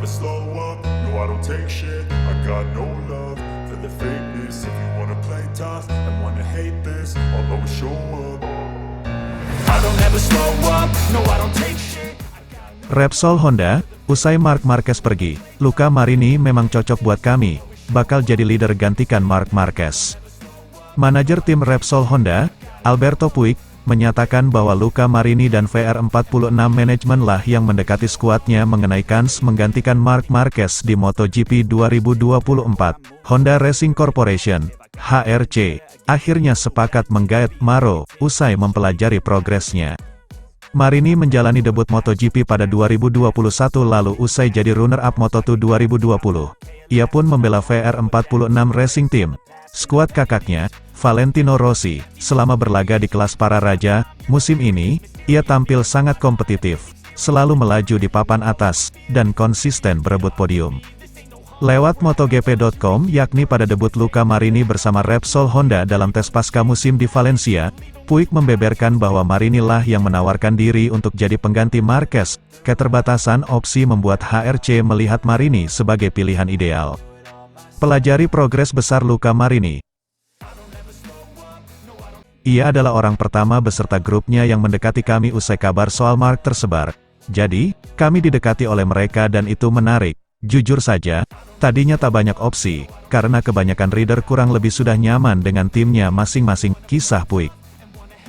slow up, no I don't take shit. I got no love for the fakeness. If you wanna play tough and wanna hate this, I'll always show up. I don't ever slow up, no I don't take shit. Repsol Honda, usai Marc Marquez pergi, Luca Marini memang cocok buat kami, bakal jadi leader gantikan Marc Marquez. Manajer tim Repsol Honda, Alberto Puig, menyatakan bahwa Luca Marini dan VR46 manajemen lah yang mendekati skuadnya mengenai kans menggantikan Marc Marquez di MotoGP 2024. Honda Racing Corporation, HRC, akhirnya sepakat menggait Maro, usai mempelajari progresnya. Marini menjalani debut MotoGP pada 2021 lalu usai jadi runner-up Moto2 2020. Ia pun membela VR46 Racing Team, skuad kakaknya, Valentino Rossi, selama berlaga di kelas para raja. Musim ini, ia tampil sangat kompetitif, selalu melaju di papan atas, dan konsisten berebut podium. Lewat MotoGP.com yakni pada debut Luca Marini bersama Repsol Honda dalam tes pasca musim di Valencia, Puig membeberkan bahwa Marini lah yang menawarkan diri untuk jadi pengganti Marquez. Keterbatasan opsi membuat HRC melihat Marini sebagai pilihan ideal. Pelajari progres besar Luca Marini. Ia adalah orang pertama beserta grupnya yang mendekati kami usai kabar soal Marc tersebar. Jadi, kami didekati oleh mereka dan itu menarik. Jujur saja, tadinya tak banyak opsi, karena kebanyakan rider kurang lebih sudah nyaman dengan timnya masing-masing, kisah Puig.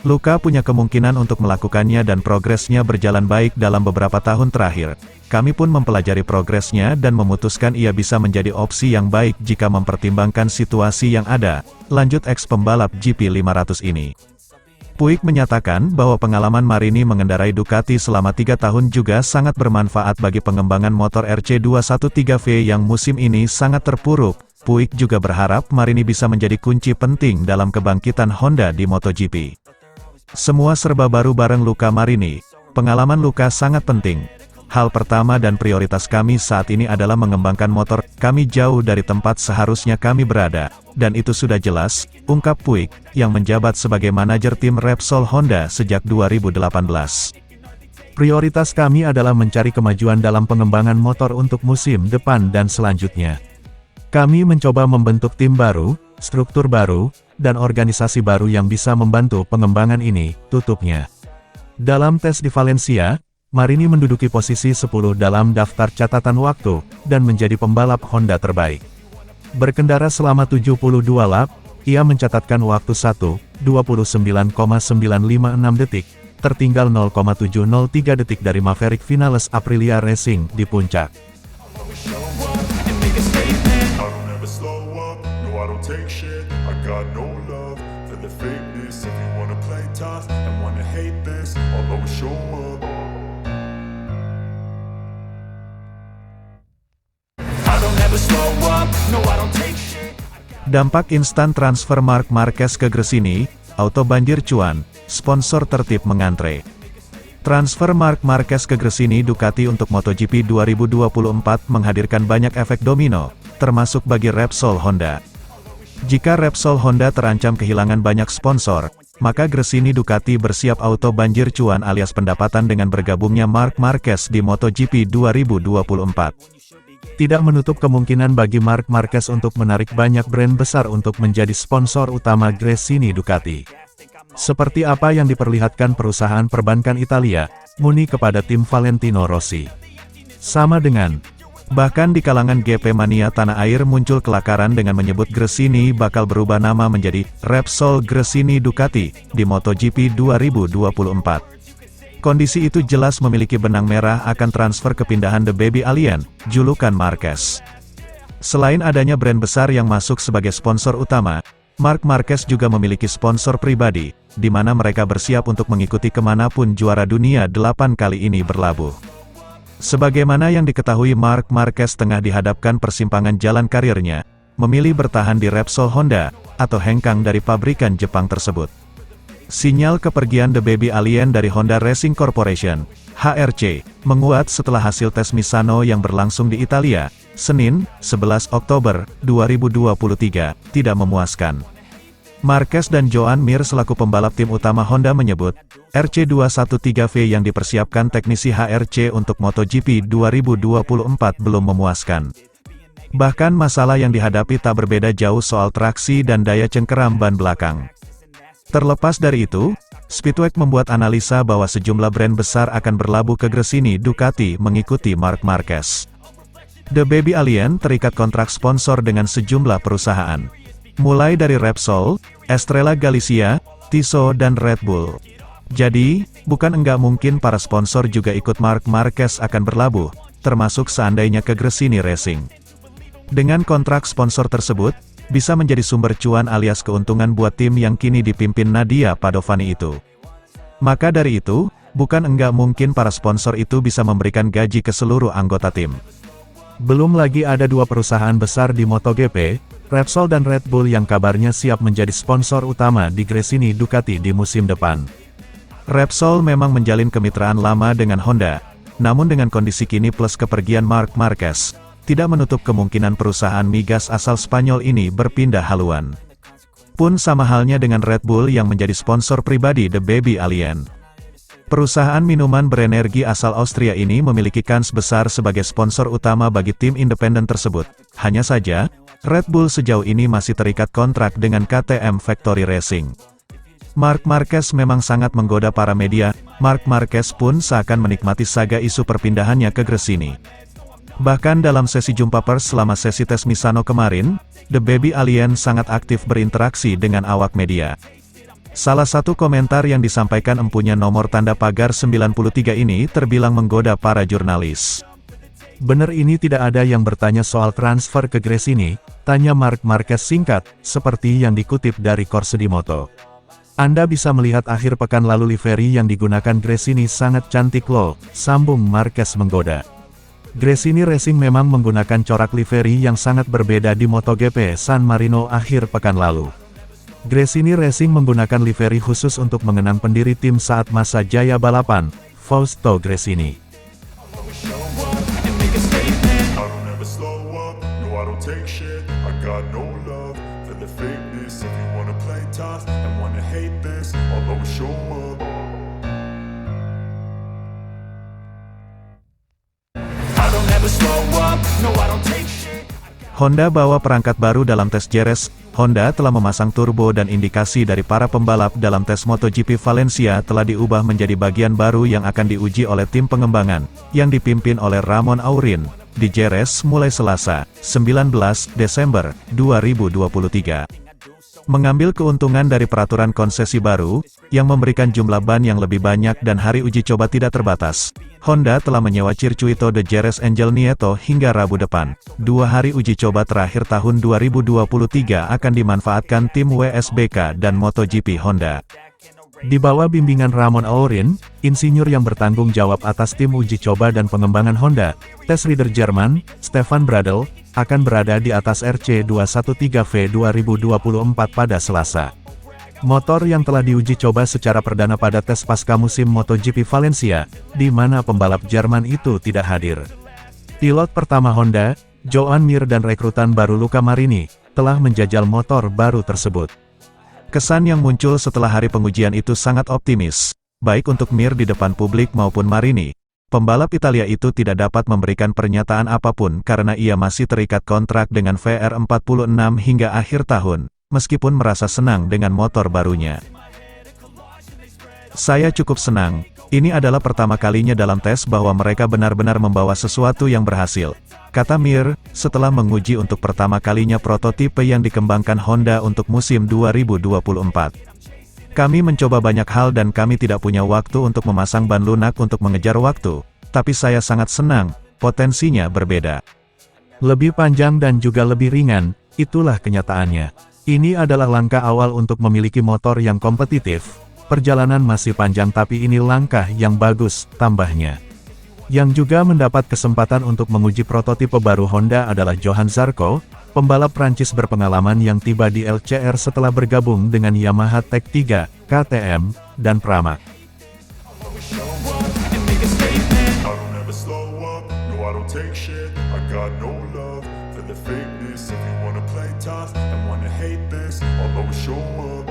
Luca punya kemungkinan untuk melakukannya dan progresnya berjalan baik dalam beberapa tahun terakhir. Kami pun mempelajari progresnya dan memutuskan ia bisa menjadi opsi yang baik jika mempertimbangkan situasi yang ada, lanjut ex-pembalap GP500 ini. Puig menyatakan bahwa pengalaman Marini mengendarai Ducati selama 3 tahun juga sangat bermanfaat bagi pengembangan motor RC213V yang musim ini sangat terpuruk. Puig juga berharap Marini bisa menjadi kunci penting dalam kebangkitan Honda di MotoGP. Semua serba baru bareng Luca Marini. Pengalaman Luca sangat penting. Hal pertama dan prioritas kami saat ini adalah mengembangkan motor. Kami jauh dari tempat seharusnya kami berada, dan itu sudah jelas, ungkap Puig, yang menjabat sebagai manajer tim Repsol Honda sejak 2018. Prioritas kami adalah mencari kemajuan dalam pengembangan motor untuk musim depan dan selanjutnya. Kami mencoba membentuk tim baru, struktur baru, dan organisasi baru yang bisa membantu pengembangan ini, tutupnya. Dalam tes di Valencia, Marini menduduki posisi 10 dalam daftar catatan waktu, dan menjadi pembalap Honda terbaik. Berkendara selama 72 lap, ia mencatatkan waktu 1:29,956 detik, tertinggal 0,703 detik dari Maverick Vinales Aprilia Racing di puncak. Dampak instan transfer Marc Marquez ke Gresini, auto banjir cuan, sponsor tertib mengantre. Transfer Marc Marquez ke Gresini Ducati untuk MotoGP 2024 menghadirkan banyak efek domino, termasuk bagi Repsol Honda. Jika Repsol Honda terancam kehilangan banyak sponsor, maka Gresini Ducati bersiap auto banjir cuan alias pendapatan dengan bergabungnya Marc Marquez di MotoGP 2024. Tidak menutup kemungkinan bagi Marc Marquez untuk menarik banyak brand besar untuk menjadi sponsor utama Gresini Ducati. Seperti apa yang diperlihatkan perusahaan perbankan Italia, Muni kepada tim Valentino Rossi. Sama dengan, bahkan di kalangan GP mania tanah air muncul kelakaran dengan menyebut Gresini bakal berubah nama menjadi Repsol Gresini Ducati di MotoGP 2024. Kondisi itu jelas memiliki benang merah akan transfer kepindahan The Baby Alien, julukan Marquez. Selain adanya brand besar yang masuk sebagai sponsor utama, Marc Marquez juga memiliki sponsor pribadi, di mana mereka bersiap untuk mengikuti kemanapun juara dunia 8 kali ini berlabuh. Sebagaimana yang diketahui Marc Marquez tengah dihadapkan persimpangan jalan karirnya, memilih bertahan di Repsol Honda, atau hengkang dari pabrikan Jepang tersebut. Sinyal kepergian The Baby Alien dari Honda Racing Corporation, HRC, menguat setelah hasil tes Misano yang berlangsung di Italia, Senin, 11 Oktober 2023, tidak memuaskan. Marquez dan Joan Mir selaku pembalap tim utama Honda menyebut, RC213V yang dipersiapkan teknisi HRC untuk MotoGP 2024 belum memuaskan. Bahkan masalah yang dihadapi tak berbeda jauh soal traksi dan daya cengkeram ban belakang. Terlepas dari itu, Speedweek membuat analisa bahwa sejumlah brand besar akan berlabuh ke Gresini Ducati mengikuti Marc Marquez. The Baby Alien terikat kontrak sponsor dengan sejumlah perusahaan. Mulai dari Repsol, Estrella Galicia, Tissot dan Red Bull. Jadi, bukan enggak mungkin para sponsor juga ikut Marc Marquez akan berlabuh, termasuk seandainya ke Gresini Racing. Dengan kontrak sponsor tersebut, bisa menjadi sumber cuan alias keuntungan buat tim yang kini dipimpin Nadia Padovani itu. Maka dari itu, bukan enggak mungkin para sponsor itu bisa memberikan gaji ke seluruh anggota tim. Belum lagi ada dua perusahaan besar di MotoGP, Repsol dan Red Bull yang kabarnya siap menjadi sponsor utama di Gresini Ducati di musim depan. Repsol memang menjalin kemitraan lama dengan Honda, namun dengan kondisi kini plus kepergian Marc Marquez, tidak menutup kemungkinan perusahaan migas asal Spanyol ini berpindah haluan. Pun sama halnya dengan Red Bull yang menjadi sponsor pribadi The Baby Alien. Perusahaan minuman berenergi asal Austria ini memiliki kans besar sebagai sponsor utama bagi tim independen tersebut. Hanya saja, Red Bull sejauh ini masih terikat kontrak dengan KTM Factory Racing. Marc Marquez memang sangat menggoda para media, Marc Marquez pun seakan menikmati saga isu perpindahannya ke Gresini. Bahkan dalam sesi jumpa pers selama sesi tes Misano kemarin, The Baby Alien sangat aktif berinteraksi dengan awak media. Salah satu komentar yang disampaikan empunya nomor tanda pagar 93 ini terbilang menggoda para jurnalis. Bener ini tidak ada yang bertanya soal transfer ke Gresini, tanya Marc Marquez singkat, seperti yang dikutip dari Corse di Moto. Anda bisa melihat akhir pekan lalu livery yang digunakan Gresini sangat cantik loh, sambung Marquez menggoda. Gresini Racing memang menggunakan corak livery yang sangat berbeda di MotoGP San Marino akhir pekan lalu. Gresini Racing menggunakan livery khusus untuk mengenang pendiri tim saat masa jaya balapan, Fausto Gresini. Take shit, I got no love for the fakeness. If you wanna play tough and wanna hate this, I'll always show up. I don't ever slow up, no I don't take shit. Honda bawa perangkat baru dalam tes Jerez. Honda telah memasang turbo dan indikasi dari para pembalap dalam tes MotoGP Valencia telah diubah menjadi bagian baru yang akan diuji oleh tim pengembangan, yang dipimpin oleh Ramon Aurin, di Jerez mulai Selasa, 19 Desember 2023. Mengambil keuntungan dari peraturan konsesi baru, yang memberikan jumlah ban yang lebih banyak dan hari uji coba tidak terbatas, Honda telah menyewa Circuito de Jerez Angel Nieto hingga Rabu depan. 2 hari uji coba terakhir tahun 2023 akan dimanfaatkan tim WSBK dan MotoGP Honda. Di bawah bimbingan Ramon Aurin, insinyur yang bertanggung jawab atas tim uji coba dan pengembangan Honda, test leader Jerman, Stefan Bradl, akan berada di atas RC213V 2024 pada Selasa. Motor yang telah diuji coba secara perdana pada tes pasca musim MotoGP Valencia, di mana pembalap Jerman itu tidak hadir. Pilot pertama Honda, Joan Mir dan rekrutan baru Luca Marini, telah menjajal motor baru tersebut. Kesan yang muncul setelah hari pengujian itu sangat optimis, baik untuk Mir di depan publik maupun Marini. Pembalap Italia itu tidak dapat memberikan pernyataan apapun karena ia masih terikat kontrak dengan VR46 hingga akhir tahun, meskipun merasa senang dengan motor barunya. Saya cukup senang, ini adalah pertama kalinya dalam tes bahwa mereka benar-benar membawa sesuatu yang berhasil, kata Mir, setelah menguji untuk pertama kalinya prototipe yang dikembangkan Honda untuk musim 2024. Kami mencoba banyak hal dan kami tidak punya waktu untuk memasang ban lunak untuk mengejar waktu, tapi saya sangat senang, potensinya berbeda. Lebih panjang dan juga lebih ringan, itulah kenyataannya. Ini adalah langkah awal untuk memiliki motor yang kompetitif. Perjalanan masih panjang tapi ini langkah yang bagus, tambahnya. Yang juga mendapat kesempatan untuk menguji prototipe baru Honda adalah Johann Zarco, pembalap Prancis berpengalaman yang tiba di LCR setelah bergabung dengan Yamaha Tech 3, KTM, dan Pramac. Take shit, I got no love for the fakeness. If you wanna play tough tough and wanna hate this, I'll always show up.